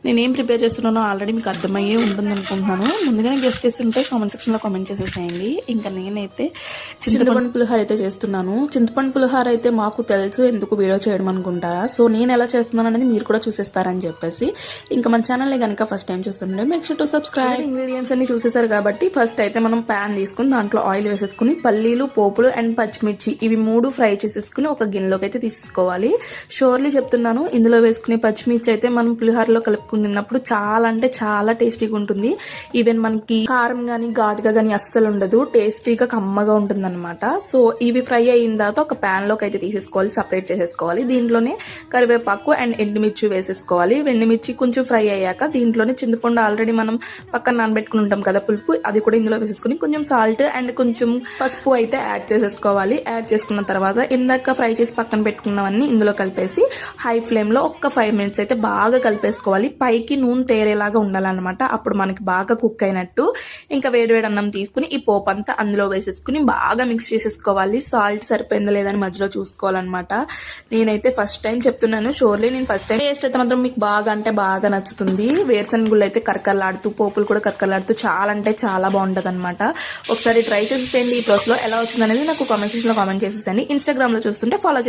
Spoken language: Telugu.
నేనేం ప్రిపేర్ చేస్తున్నానో ఆల్రెడీ మీకు అర్థమయ్యే ఉంటుంది అనుకుంటున్నాను. ముందుగానే గెస్ట్ చేస్తుంటే కామెంట్ సెక్షన్లో కామెంట్ చేసేసేయండి. ఇంకా నేనైతే చింతపండు పులిహోర అయితే చేస్తున్నాను. చింతపండు పులిహోర అయితే మాకు తెలుసు ఎందుకు వీడియో చేయడం అనుకుంటా. సో నేను ఎలా చేస్తున్నాను అనేది మీరు కూడా చూసేస్తారని చెప్పేసి ఇంకా మన ఛానల్ని కనుక ఫస్ట్ టైం చూస్తుంటే make sure to subscribe. Ingredients అన్ని చూసేసారు కాబట్టి ఫస్ట్ అయితే మనం ప్యాన్ తీసుకుని దాంట్లో ఆయిల్ వేసేసుకుని పల్లీలు, పోపులు అండ్ పచ్చిమిర్చి ఇవి 3 ఫ్రై చేసేసుకుని ఒక గిన్నెలోకి అయితే తీసేసుకోవాలి. షోర్లీ చెప్తున్నాను, ఇందులో వేసుకునే పచ్చిమిర్చి అయితే మనం పులిహోరలో తిన్నప్పుడు చాలా అంటే చాలా టేస్టీగా ఉంటుంది. ఈవెన్ మనకి కారం కానీ ఘాటుగా కానీ అస్సలు ఉండదు, టేస్టీగా కమ్మగా ఉంటుంది అనమాట. సో ఇవి ఫ్రై అయిన తర్వాత ఒక ప్యాన్ లోకి అయితే తీసేసుకోవాలి, సపరేట్ చేసేసుకోవాలి. దీంట్లోనే కరివేపాకు అండ్ ఎండుమిర్చి వేసేసుకోవాలి. ఎండుమిర్చి కొంచెం ఫ్రై అయ్యాక దీంట్లోనే చింతపండు ఆల్రెడీ మనం పక్కన నానబెట్టుకుని ఉంటాం కదా పులుపు, అది కూడా ఇందులో వేసేసుకుని కొంచెం సాల్ట్ అండ్ కొంచెం పసుపు అయితే యాడ్ చేసేసుకోవాలి. యాడ్ చేసుకున్న తర్వాత ఇందాక ఫ్రై చేసి పక్కన పెట్టుకున్నవన్నీ ఇందులో కలిపేసి హై ఫ్లేమ్ లో ఒక 5 మినిట్స్ అయితే బాగా కలిపేసుకోవాలి. పైకి నూనె తేరేలాగా ఉండాలన్నమాట, అప్పుడు మనకి బాగా కుక్ అయినట్టు. ఇంకా వేడివేడి అన్నం తీసుకుని ఈ పోపు అంతా అందులో వేసేసుకుని బాగా మిక్స్ చేసేసుకోవాలి. సాల్ట్ సరిపోయిందా లేదని మధ్యలో చూసుకోవాలన్నమాట. నేనైతే ఫస్ట్ టైం చెప్తున్నాను, షోర్లీ నేను ఫస్ట్ టైం టేస్ట్ అయితే మాత్రం మీకు బాగా అంటే బాగా నచ్చుతుంది. వేరుశనగుళ్ళు అయితే కరకరలాడుతూ, పోపులు కూడా కరకరలాడుతూ చాలా అంటే చాలా బాగుంటుంది అనమాట. ఒకసారి ట్రై చేసేయండి. ఈ ప్రాసెస్లో ఎలా వచ్చిందనేది నాకు కామెంట్ సెక్షన్లో కామెంట్ చేసేసండి. ఇన్స్టాగ్రామ్ లో చూస్తుంటే ఫాలో